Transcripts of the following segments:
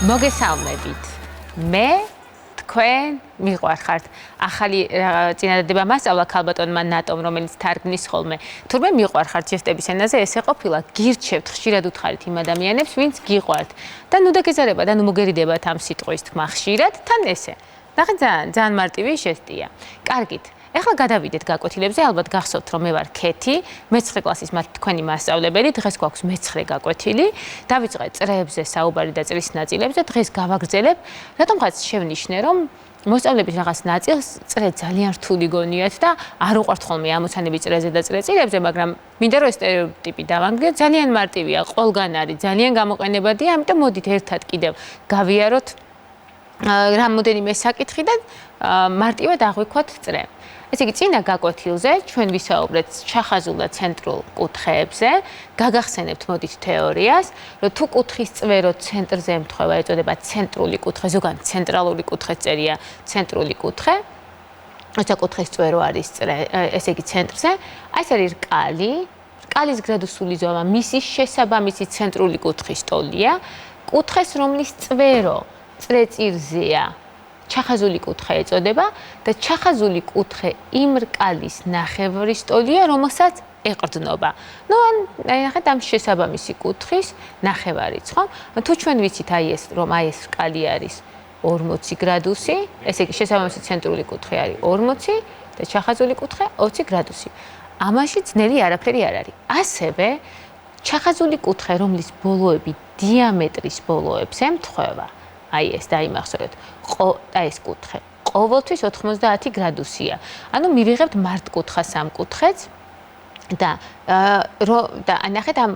მოგესალმებით. მე თქვენ მიყვარხართ. ახალი წინადადება მასწავლა ქალბატონმა ნატომ, რომელიც თარგმნის ხოლმე. თურმე მიყვარხართ ჟესტების ენაზე, ესე ყოფილა გირჩევთ, ხშირად უთხარით იმ ადამიანებს, ვინც გიყვართ. და ნუ დაგეზარება და ნუ მოგერიდებათ ამ სიტყვის თქმა ხშირად, თან ესე. ნახეთ ძალიან მარტივი ჟესტია. კარგით. ეხლა გადავიდეთ გაკვეთილებზე, ალბათ გახსოვთ, რომ მე ვარ ქეთი, მე-9 კლასის თქვენი მასწავლებელი, დღეს გვაქვს მე-9 გაკვეთილი. დავიწყე წრეებზე საუბარი და წრის ნაწილებზე, დღეს გავაგრძელებ, რატომღაც შევნიშნე, რომ მოსწავლების რაღაც ნაწილს წრე ძალიან რთული გონიათ და არ უყვართ ხოლმე ამოცანები წრეზე და წრეწირებზე, მაგრამ მინდა რომ სტერეოტიპი დავანგრიოთ, ძალიან მარტივია, ყველგან არის, ძალიან გამოყენებადია, ამიტომ მოდით ერთად კიდევ გავიაროთ რამოდენიმე საკითხი და მარტივად აღვიქვათ წრე. ესე იგი, წინა გაკვეთილზე ჩვენ ვისაუბრეთ ჩახაზულა ცენტრულ კუთხეებზე, გაგახსენებთ მოდით თეორიას, რომ თუ კუთხის წვერო ცენტრზე ემთხვევა, ეწოდება ცენტრული კუთხე, ზოგან ცენტრალური კუთხე წერია ცენტრული კუთხე. როცა კუთხის წვერო არის ესე იგი ცენტრზე, აი ეს არის რკალი, რკალის გრადუსული ზომა, მისი შესაბამისი ცენტრული კუთხის ტოლია, კუთხეს რომლის წვერო წრეწირზეა. ჩახაზული კუთხე ეწოდება და ჩახაზული კუთხე იმ რკალის ნახევრის ტოლია, რომელსაც ეყრდნობა. ნუ ნახეთ ამ შესაბამისი კუთხის ნახევარიც, ხო? თუ ჩვენ ვიცით რომ ეს რკალი არის 40 გრადუსი, ესე იგი შესაბამისი ცენტრული კუთხე არის 40 და ჩახაზული კუთხე 20 გრადუსი. ამაში ძნელი არაფერი არ არის. ასევე ჩახაზული კუთხე, რომლის ბოლოები დიამეტრის ბოლოებს ემთხვევა, აი ეს დაიმახსოვრეთ. ეს კუთხე ყოველთვის 90 გრადუსია. ანუ მივიღებთ მართკუთხა სამკუთხედს და ნახეთ ამ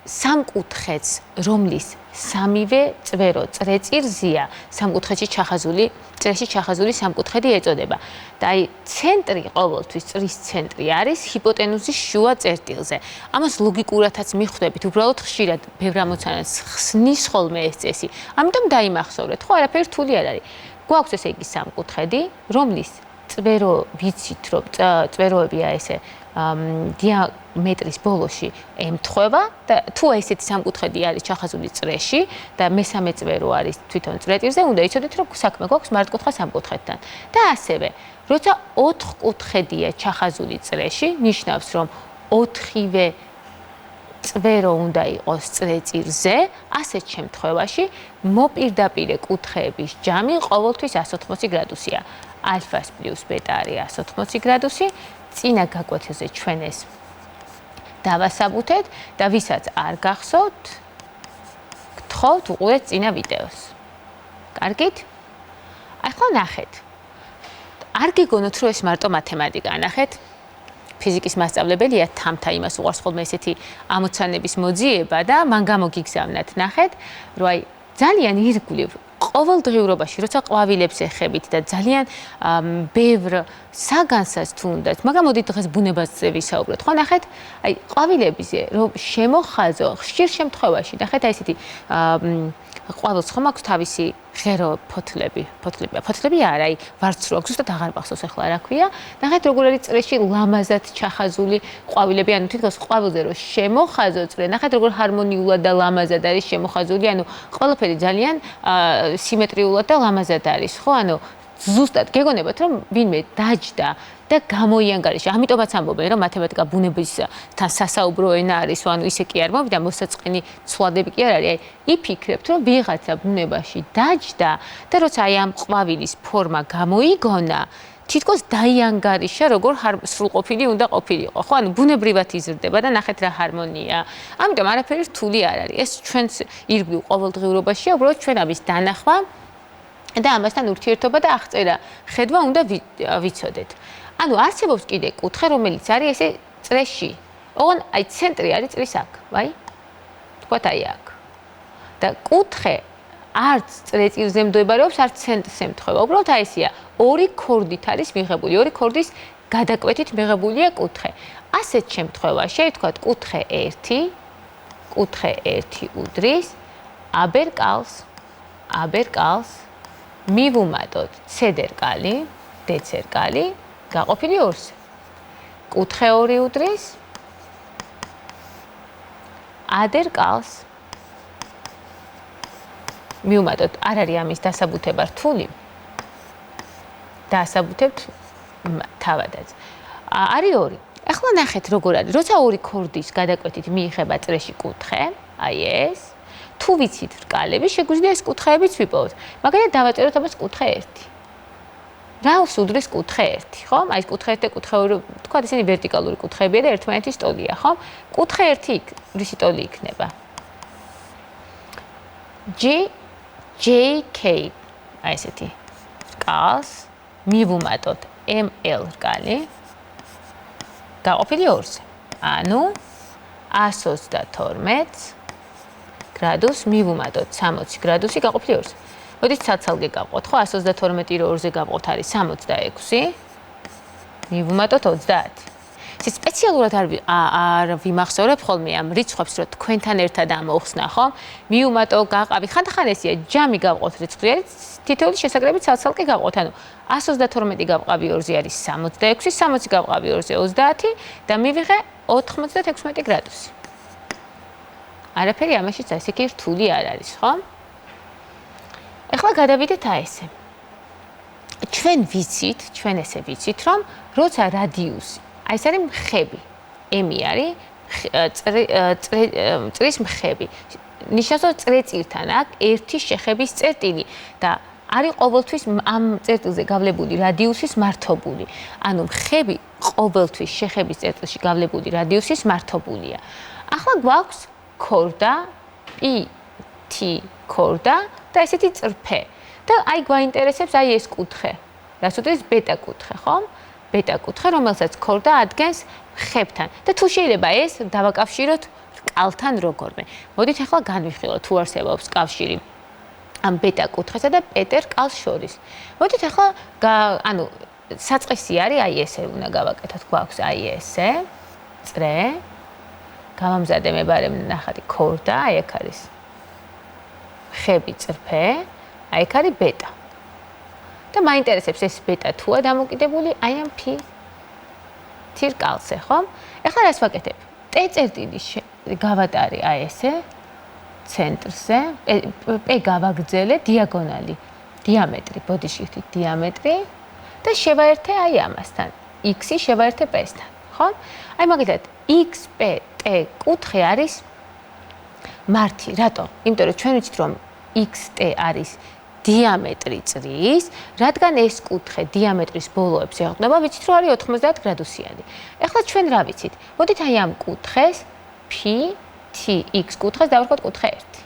სამკუთხედს, რომლის სამივე წვერო წრეწირზეა, სამკუთხედში ჩახაზული, წრეში ჩახაზული სამკუთხედი ეწოდება. და აი ცენტრი ყოველთვის წრის ცენტრი არის ჰიპოტენუზის შუა წერტილზე. ამას ლოგიკურადაც მიხვდებით, უბრალოდ ხშირად ბევრ ამოცანას ხსნის ხოლმე ეს წესი. ამიტომ დაიმახსოვრეთ, ხო, არაფერი რთული არ არის. გვაქვს ესე იგი სამკუთხედი, რომლის წვერო ვიცით, რომ წვეროებია ესე დიამეტრის ბოლოში ემთხვევა და თუ ესეთი სამკუთხედი არის ჩახაზული წრეში და მესამე წვერო არის თვითონ წრეწირზე, უნდა იცოდეთ, რომ საქმე გვაქვს მართკუთხა სამკუთხედთან. და ასევე, როცა 4 კუთხედია ჩახაზული წრეში, ნიშნავს, რომ 4-ვე წვერო უნდა იყოს წრეწირზე, ასეთ შემთხვევაში მოპირდაპირე კუთხეების ჯამი ყოველთვის 180 გრადუსია. ალფას პლუს ბეტა არის 180 გრადუსი. წინა გაკვეთილზე ჩვენ ეს დავასაბუთეთ და ვისაც არ გახსოვთ, გთხოვთ უყურეთ წინა ვიდეოს. კარგით? ახლა ნახეთ. არ გიგონოთ, რომ ეს მარტო მათემატიკაა, ნახეთ. ფიზიკის მასწავლებელია თამთა იმას უყვარს ხოლმე ესეთი ამოცანების მოძიება და მან გამოგიგზავნათ, ნახეთ, რომ აი ძალიან ირგვლივ ყოველდღიურობაში, როცა ყვავილებს ეხებით და ძალიან ბევრ საგანსაც თუნდაც, მაგრამ მოდით დღეს ბუნებაზე ვისაუბროთ, ხო, ნახეთ, აი ყვავილებზე რომ შემოხაზო, ხშირ შემთხვევაში, ნახეთ, აი ესეთი ყვავილს ხომ აქვს თავისი ღერო ფოთლები არა, აი ვარცრო აქვს და აღარ მახსოვს ახლა რა ქვია. ნახეთ როგორ არის წრეში ლამაზად ჩახაზული ყვავილები, ანუ თითქოს ყვავილზე რომ შემოხაზო წრე, ნახეთ როგორ ჰარმონიულად და ლამაზად არის შემოხაზული, ანუ ყველაფერი ძალიან სიმეტრიულად და ლამაზად არის, ხო? ანუ ზუსტად გეგონებათ, რომ ვინმე დაჯდა და გამოიანგარიშა. ამიტომაც ამბობენ, რომ მათემატიკა ბუნებისთან სასაუბრო ენა არის, ანუ ისე კი არ მოვიდა, მოსაწყენი ცვლადები კი არ არის. აი, იფიქრებთ, რომ ვიღაცა ბუნებაში დაჯდა და როცა აი ამ ყვავილის ფორმა გამოიგონა, თითქოს დაიანგარიშა, როგორ სრულყოფილი უნდა ყოფილიყო. ხო, ანუ ბუნებრივად იზრდება და ნახეთ რა ჰარმონია. ამიტომ არაფერი რთული არ არის. ეს ჩვენს ირგვლივ ყოველდღიურობაშია, უბრალოდ ჩვენ ამის დანახვა და ამასთან ურთიერთობა და აღწერა ხედვა უნდა ვიცოდეთ. ანუ არსებობს კიდე კუთხე, რომელიც არის ესე წრეში. ოღონ აი ცენტრი არის წრის აქ, ვაი? თქვათ აი აქ. და კუთხე არც წრეწირზე მდებარეობს, არც ცენტრზე ემთხვევა. უბრალოდ აი ესია, ორი ქორდით არის მიღებული, ორი ქორდის გადაკვეთით მიღებულია კუთხე. ასეთ შემთხვევაში, თქვათ, კუთხე 1 უდრის აბერკალს მივუმატოთ ცედერკალი, დეცერკალი, გაყოფილი 2-ზე. კუთხე 2 უდრის ადერკალს მივუმატოთ, არ არის ამის დასაბუთება რთული. დაასაბუთებთ თავადაც. არის 2. ახლა ნახეთ როგორ არის. როცა 2 ქორდის გადაკვეთით მიიღება წრეში კუთხე, აი ეს, თუ ვიცით რკალები, შეგვიძლია ეს კუთხეებიც ვიპოვოთ. მაგალითად დავაწეროთ ამას კუთხე 1. რა უსუდრის კუთხე 1, ხო? აი ეს კუთხე 1 და კუთხე 2, თქვა ისინი ვერტიკალური კუთხეებია და ერთმანეთის ტოლია, ხო? კუთხე 1 რისი ტოლი იქნება? JK. აი ესეთი. რკალს მივუმატოთ ML რკალი. გაყოფილი 2-ზე. ანუ 132 გრადუსს მივუმატოთ 60 გრადუსი გაყოფილი 2-ზე. მოდით ცალ-ცალკე გავყოთ, ხო? 132 2-ზე გავყოთ არის 66. მივუმატოთ 30. ეს სპეციალურად არ ვიმახსოვრებ ხოლმე ამ რიცხვებს, რომ თქვენთან ერთად ამოხსნა, ხო? მივუმატო, გაყავი, ხანდახან ესია, ჯამი გავყოთ რიცხვი არის, თითოეული შესაკრები ცალ-ცალკე გავყოთ. ანუ 132 გავყავი 2-ზე არის 66, 60 გავყავი 2-ზე 30 და მივიღე 96 გრადუსი. არაფერი ამაშიც ასე კი რთული არ არის, ხო? ახლა გადავიდეთ აი ესე. ჩვენ ესე ვიცით, რომ როცა რადიუსი, აი ეს არის მხები. M-ი არის წრის მხები. ნიშნავს, რომ წრეწირთან აქვს ერთი შეხების წერტილი და არის ყოველთვის ამ წერტილზე გავლებული რადიუსის მართობული. ანუ მხები ყოველთვის შეხების წერტილში გავლებული რადიუსის მართობულია. ახლა გვაქვს ქორდა PT ქორდა და ესეთი წრფე. და აი გვაინტერესებს აი ეს კუთხე. რაც უდრის ბეტა კუთხე, ხო? ბეტა კუთხე, რომელსაც ქორდა ადგენს მხებთან. და თუ შეიძლება ეს დავაკავშიროთ რკალთან როგორმე. მოდით ახლა განვიხილოთ თუ არსებობს კავშირი ამ ბეტა კუთხესა და პეტ რკალს შორის. მოდით ახლა ანუ საწყისი არის აი ესე უნდა გავაკეთოთ, გვაქვს აი ესე წრე. გამამზადე მებარე ნახატი ქორდა, აი აქ არის ხები წრფე, აი აქ არის ბეტა. და მაინტერესებს ეს ბეტა თუა დამოკიდებული აი ამ P რკალზე, ხო? ახლა რას ვაკეთებ? T წერტილი გავატარე აი ესე ცენტრზე, P გავაგრძელე დიაგონალი, დიამეტრი, ბოდიში ხდით დიამეტრი და შევაერთე აი ამასთან. X-ი შევაერთე P-სთან, ხო? აი მაგალითად XPT კუთხე არის მართი, რატო? იმიტომ რომ ჩვენ ვიცით რომ XT არის დიამეტრი წრის, რადგან ეს კუთხე დიამეტრის ბოლოებს ეყრდნობა, ვიცით რომ არის 90 გრადუსიანი. ახლა ჩვენ რა ვიცით? მოდით აი ამ კუთხეს PTX კუთხეს დავარქვათ კუთხე 1.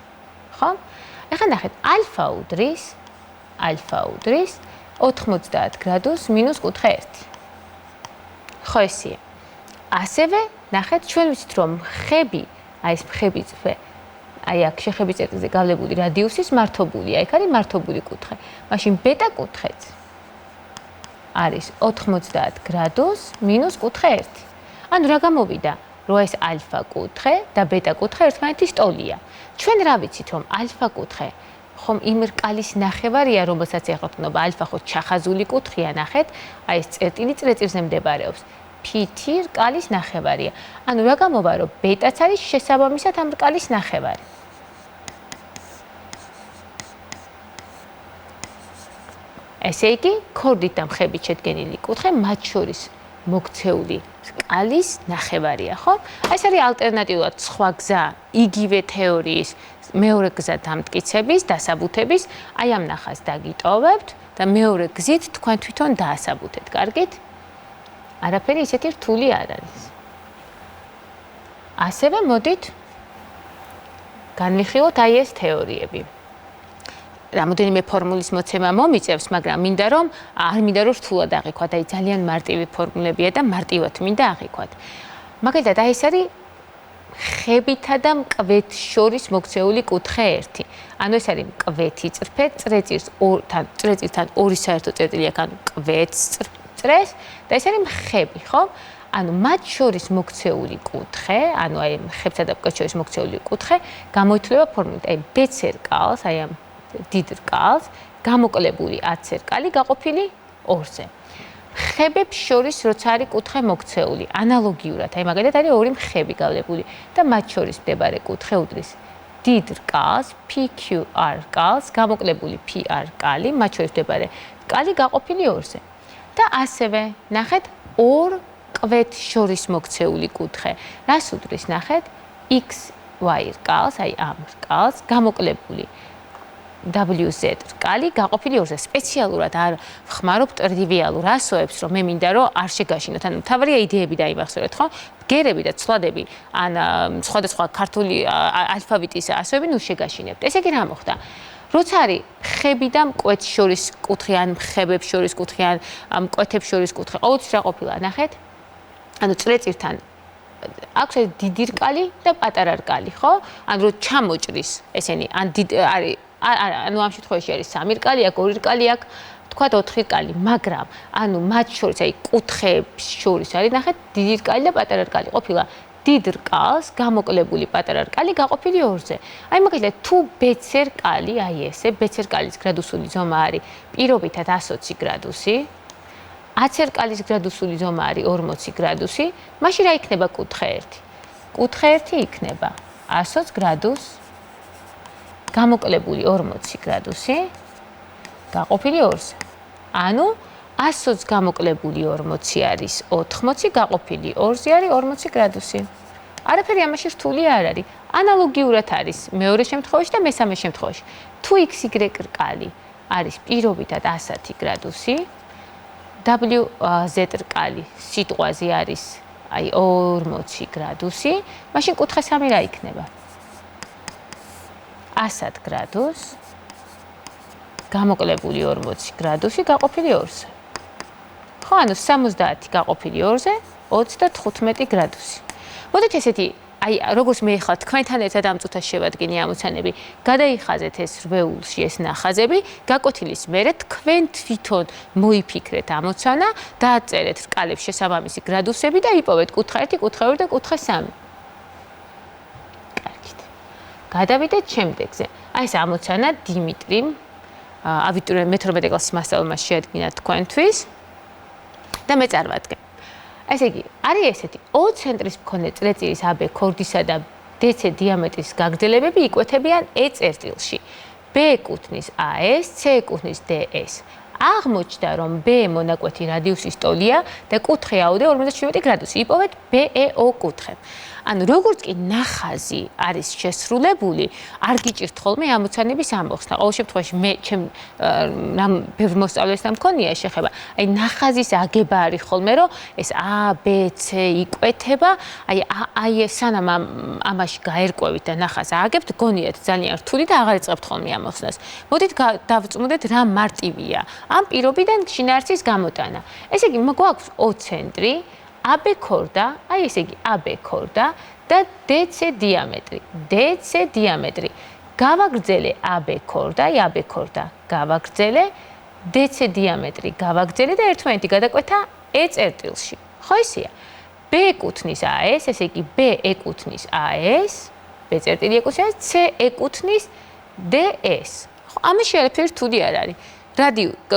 ხო? ახლა ნახეთ, ალფა უდრის 90 გრადუსს მინუს კუთხე 1. ხო ესეა. ასევე ნახეთ, ჩვენ ვიცით რომ ხები, აი ეს ხები წრფე აი აქ შეხების წერტილზე გავლებული რადიუსის მართობულია. იქ არის მართობული კუთხე. მაშინ ბეტა კუთხეც არის 90 გრადუსს მინუს კუთხე 1. ანუ რა გამოვიდა? რომ ეს ალფა კუთხე და ბეტა კუთხე ერთმანეთის ტოლია. ჩვენ რა ვიცით რომ ალფა კუთხე ხომ იმ რკალის ნახევარია, რომელსაც ეყრდნობა ალფა ხო ჩახაზული კუთხეა, ნახეთ, აი ეს წერტილი წრეწირზე მდებარეობს. PT რკალის ნახევარია. ანუ რა გამოვა რომ ბეტაც არის შესაბამისად ამ რკალის ნახევარი. ესე იგი, ქორდით და მხებით შედგენილი კუთხე მათ შორის მოქცეული რკალის ნახევარია, ხო? ეს არის ალტერნატიულად სხვა გზა, იგივე თეორიის მეორე გზა დამტკიცების, დასაბუთების, აი ამ ნახას დაგიტოვებთ და მეორე გზით თქვენ თვითონ დაასაბუთეთ, კარგით? არაფერი ისეთი რთული არ არის. ასევე მოდით განვიხილოთ აი ეს თეორიები. რამოდენიმე ფორმულის მოცემა მომიწევს, მაგრამ მინდა რომ რთულად აღიქვათ, აი ძალიან მარტივი ფორმულებია და მარტივად მინდა აღიქვათ. მაგალითად, აი ეს არის ხებითა და მკვეთს შორის მოქცეული კუთხე 1. ანუ ეს არის მკვეთი წრფე, წრეწირთან ორი საერთო წერტილი აქვს, ანუ მკვეთს წრეს და ეს არის მხები, ხო? ანუ მათ შორის მოქცეული კუთხე, ანუ აი ხებსა და მკვეთს შორის მოქცეული კუთხე გამოითვლება ფორმულით, აი BC რკალს, აი ამ დიდ რკალს, გამოკლებული AC რკალი გაყოფილი 2-ზე. ხებებს შორის როცა არის კუთხე მოქცეული, ანალოგიურად, აი მაგალითად არის ორი მხები გავლებული და მათ შორის მდებარე კუთხე უდრის დიდ რკალს PQR რკალს გამოკლებული PR რკალი, მათ შორის მდებარე რკალი გაყოფილი ორზე. და ასევე ნახეთ ორ კვეთ შორის მოქცეული კუთხე. რას უდრის ნახეთ? XY რკალს, აი ამ რკალს გამოკლებული WZ რკალი გაყოფილი ორზე. სპეციალურად არ ვხმარობ ტრივიალურ ასოებს, რომ მე მინდა რომ არ შეგაშინოთ. ანუ თავარია იდეები დაიმახსოვრეთ, ხო? გერები და ცვლადები ან სხვადასხვა ქართული ალფაბეტის ასოები ნუ შეგაშინებთ. ესე იგი რა მოხდა? როცა არის ხები და მკვეთს შორის კუთხე ან ხებებს შორის კუთხე ან მკვეთებს შორის კუთხე, ყოველთვის რა ყოფილა, ნახეთ? ანუ წრეწირთან აქვს ეს დიდი რკალი და პატარა რკალი, ხო? ან რო ჩამოჭრის ესენი, ან არის ანუ ამ შემთხვევაში არის 3 რკალი, აქ 2 რკალი აქვს, თქვათ 4 რკალი, მაგრამ ანუ მათ შორის აი კუთხეებს შორის არის, ნახეთ, დიდი რკალი და პატარა რკალი ყოფილა. დიდ რკალს გამოკლებული პატარა რკალი გაყოფილი ორზე. აი მაგალითად თუ BC რკალი, აი ესე, BC რკალის გრადუსული ზომა არის პირობითად 120 გრადუსი, AC რკალის გრადუსული ზომა არის 40 გრადუსი, მაშინ რა იქნება კუთხე 1? კუთხე 1 იქნება 120 გრადუსი გამოკლებული 40 გრადუსი გაყოფილი ორზე. ანუ 120 გამოკლებული 40 არის 80, გაყოფილი ორზე არის 40 გრადუსი. არაფერი ამაში რთული არ არის. ანალოგიურად არის მეორე შემთხვევაში და მესამე შემთხვევაში. თუ XY რკალი არის პირობითად 110 გრადუსი, WZ რკალი სიტყვაზე არის აი 40 გრადუსი, მაშინ კუთხე 3 რა იქნება? 110 გრადუსი გამოკლებული 40 გრადუსი გაყოფილი ორზე. ხო, ანუ 70 გაყოფილი ორზე 35 გრადუსი. მოდით ესეთი, აი როგორც მე ხარ თქვენთან ერთად ამ წუთას შევადგინე ამოცანები, გადაიხაზეთ ეს რვეულში ეს ნახაზები, გაკვეთილის მერე თქვენ თვითონ მოიფიქრეთ ამოცანა, დააწერეთ რკალებს შესაბამისი გრადუსები და იპოვეთ კუთხე 1, კუთხე 2 და კუთხე 3. კარგით. გადავიდეთ შემდეგზე. აი ეს ამოცანა დიმიტრიმ აბიტურიენტ მე-12 კლასის მასწავლებლმა შეადგინა თქვენთვის და მე წარმატგე. ესე იგი, არის ესეთი O ცენტრის მქონე წრეწირის AB ქორდისა და DC დიამეტრის გაგრძელებები იკვეთებიან E წერტილში. B ეკუთვნის AS, C ეკუთვნის DS. აღმოჩნდა, რომ B მონაკვეთი რადიუსის ტოლია და კუთხე AOD 57 გრადუსი. იპოვეთ BEO კუთხე. ანუ როგორც კი ნახაზი არის შესრულებული, არ გიჭირთ ხოლმე ამოცანების ამოხსნა. ყოველ შემთხვევაში მე ჩემ რამ ბევრ მოსწავლესთან მქონია შეხება. აი ნახაზის აგება არის ხოლმე, რომ ეს A, B, C იკვეთება, აი სანამ ამაში გაერკვევით და ნახაზს ააგებთ, გონიათ ძალიან რთული და აღარ იწყებთ ხოლმე ამოხსნას. მოდით დავწმუნდეთ რა მარტივია. ამ პირობიდან შინაარსის გამოტანა. ესე იგი, გვაქვს O ცენტრი, AB ქორდა, აი ესე იგი AB ქორდა და DC დიამეტრი. DC დიამეტრი. გავაგრძელე AB ქორდა, აი AB ქორდა. გავაგრძელე DC დიამეტრი, გავაგრძელე და ერთმანეთი გადაკვეთა E წერტილში. ხო ისეა? B ეკუთვნის AS, ესე იგი B ეკუთვნის AS, B წერტილი ეკუთვნის C ეკუთვნის DS. ხო, ამაში არაფერი რთული არ არის.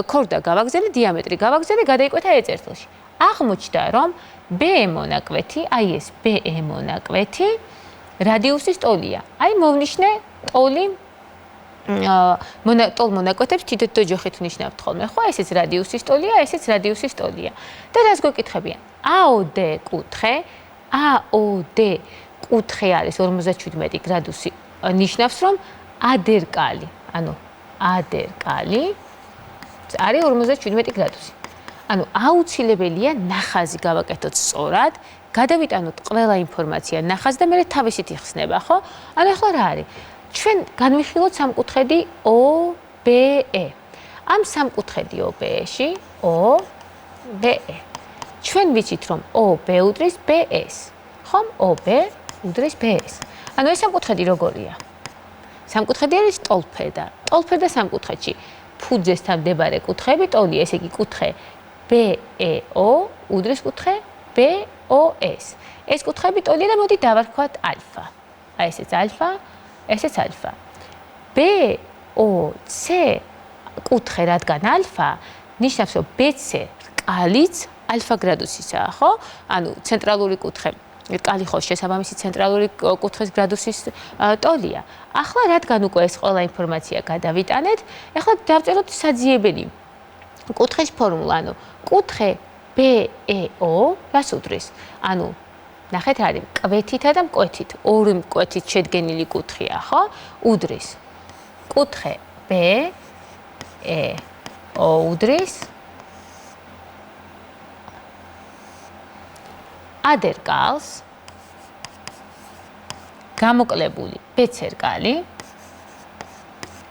ქორდა გავაგრძელე, დიამეტრი გავაგრძელე, გადაიკვეთა E წერტილში. აღმოჩნდა, რომ B მონაკვეთი, აი ეს B მონაკვეთი რადიუსის ტოლია. აი მოვნიშნე ტოლი ტოლ მონაკვეთებს თითო ჯოხით ვნიშნავთ ხოლმე, ხო? ესეც რადიუსის ტოლია, ესეც რადიუსის ტოლია. და რას გვეკითხებიან? AOD კუთხე, AOD კუთხე არის 57 გრადუსი. ნიშნავს, რომ AD რკალი, ანუ AD რკალი არის 57 გრადუსი. ანუ აუცილებელია ნახაზი გავაკეთოთ სწორად, გადავიტანოთ ყველა ინფორმაცია ნახაზს და მე თავისით იხსნება, ხო? ანუ ახლა რა არის? ჩვენ განვიხილოთ სამკუთხედი OBE. ამ სამკუთხედი OBE-ში OBE. ჩვენ ვიცით, რომ OB უდრის BS. ხომ? OB უდრის BS. ანუ ეს სამკუთხედი როგორია? სამკუთხედი არის ტოლფერდა. ტოლფერდა სამკუთხედში ფუძესთან მდებარე კუთხეები ტოლია, ესე იგი კუთხე BEO უდრის კუთხე BOS. ეს კუთხეები ტოლია და მოდი დავარქვათ ალფა. აი ესეც ალფა, ესეც ალფა. BOC კუთხე რადგან ალფა, ნიშნავს, რომ BC რკალიც ალფა გრადუსისაა, ხო? ანუ ცენტრალური კუთხე კალი ხო შესაბამისი ცენტრალური კუთხის გრადუსის ტოლია. ახლა რადგან უკვე ეს ყველა ინფორმაცია გადავიტანეთ, ახლა დავწეროთ საძიებელი კუთხის ფორმულა, ანუ კუთხე BEO რას უდრის? ანუ ნახეთ რა არის კვეთითა და მკვეთით, ორი მკვეთით შედგენილი კუთხეა, ხო? უდრის კუთხე BEO უდრის ადერკალს გამოკლებული ბ-წერკალი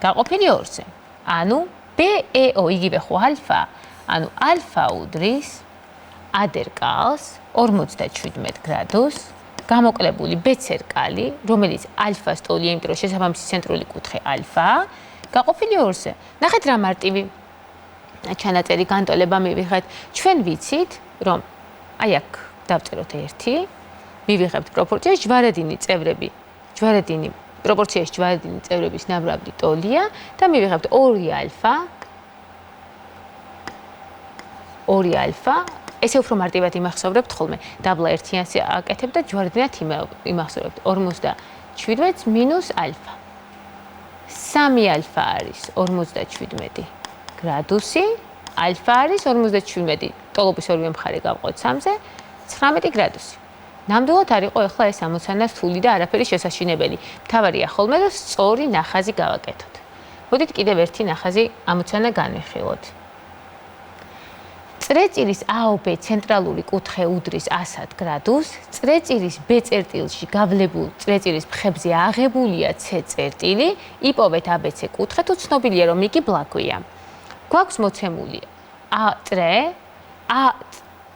გაყოფილი ორზე. ანუ BEO იგივე ხო ალფა, ანუ ალფა უდრის ადერკალს 57 გრადუსს გამოკლებული ბ-წერკალი, რომელიც ალფას ტოლია, იმიტომ რომ შესაბამისი ცენტრული კუთხე ალფა, გაყოფილი ორზე. ნახეთ რა მარტივი ჩანაწერი განტოლება მივიღეთ. ჩვენ ვიცით, რომ აი აქ დავწეროთ 1, მივიღებთ პროპორციაში პროპორციაში ჯვარედინი წევრების ნამრავლი ტოლია და მივიღებთ 2 ალფა, ესე უფრო მარტივად იმახსოვრებთ ხოლმე. დაბლა ერთიანს აკეთებ და ჯვარედინად იმახსოვრებთ. 57 მინუს ალფა. 3 ალფა არის 57 გრადუსი, ალფა არის 57, ტოლობის ორივე მხარე გავყოთ 3-ზე, 19 გრადუსი. ნამდვილად არ იყო ახლა ეს ამოცანა რთული და არაფერი შესაშინებელი. მთავარია ხოლმე რომ სწორი ნახაზი გავაკეთოთ. მოდით კიდევ ერთი ნახაზი ამოცანა განვიხილოთ. წრეწირის AOB ცენტრალური კუთხე უდრის 100 გრადუსს, წრეწირის B წერტილში გავლებულ წრეწირის მხებზე აღებულია C წერტილი, იპოვეთ ABC კუთხე, თუ ცნობილია რომ იგი ბლაგვია. გვაქვს მოცემული A წრე, A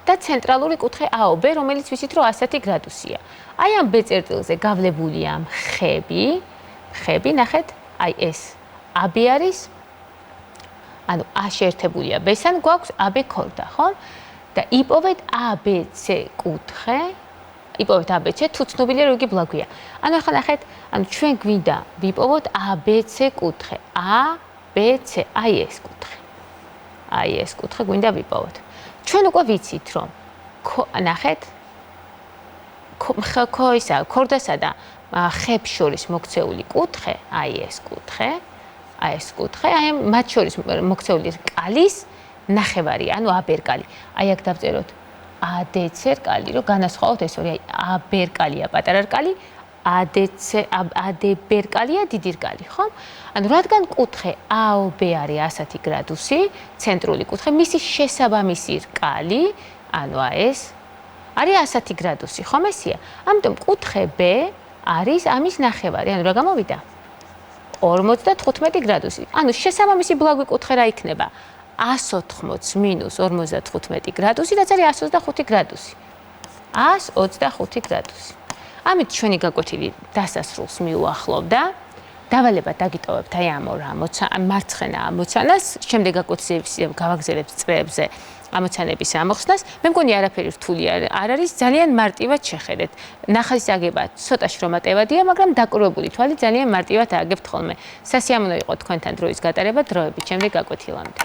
და ცენტრალური კუთხე AOB, რომელიც ვიცით რომ 100 გრადუსია. აი ამ B წერტილზე გავლებულია მხები, ნახეთ, აი ეს AB არის, ანუ A შეერთებულია B-სთან, გვაქვს AB ქორდა, ხო? და იპოვეთ ABC კუთხე, იპოვეთ ABC, თუ ცნობილია რომ იგი ბლაგვია. ანუ ახლა ნახეთ, ანუ ჩვენ გვინდა ვიპოვოთ ABC კუთხე, ABC, აი ეს კუთხე. აი ეს კუთხე გვინდა ვიპოვოთ. ჩვენ უკვე ვიცით რომ ნახეთ ქორდასა და ხებს შორის მოქცეული კუთხე, აი ეს კუთხე, აი მათ შორის მოქცეული კალის ნახევარი, ანუ აბერკალი. აი აქ დავწეროთ ADC რკალი, რომ განასხვავოთ ეს ორი, აი AB რკალია პატარა რკალი, ADB რკალია დიდი რკალი, ხო? ანუ რადგან კუთხე AOB არის 100 გრადუსი, ცენტრული კუთხე, მისი შესაბამისი რკალი, ანუ ეს არის 100 გრადუსი, ხომ ესია? ამიტომ კუთხე B არის ამის ნახევარი, ანუ რა გამოვიდა? 55 გრადუსი. ანუ შესაბამისი ბლაგვი კუთხე რა იქნება? 180 მინუს 55 გრადუსი, რაც არის 125 გრადუსი. 125 გრადუსი. ამით ჩვენი გაკვეთილი დასასრულს მიუახლოვდა. დავალებად დაგიტოვებთ აი ამ ორ მარცხენა ამოცანას, შემდეგ გაკვეთილებში გავაგზავნებთ წრეებზე ამოცანების ამოხსნას. მე მგონი არაფერი რთული არ არის, ძალიან მარტივად შეხედეთ. ნახაზის აგება ცოტა შრომატევადია, მაგრამ დაკვირვებული თვალით ძალიან მარტივად ააგებთ ხოლმე. სასიამოვნო იყო თქვენთან დროის გატარება, დროებით შემდეგ გაკვეთილამდე.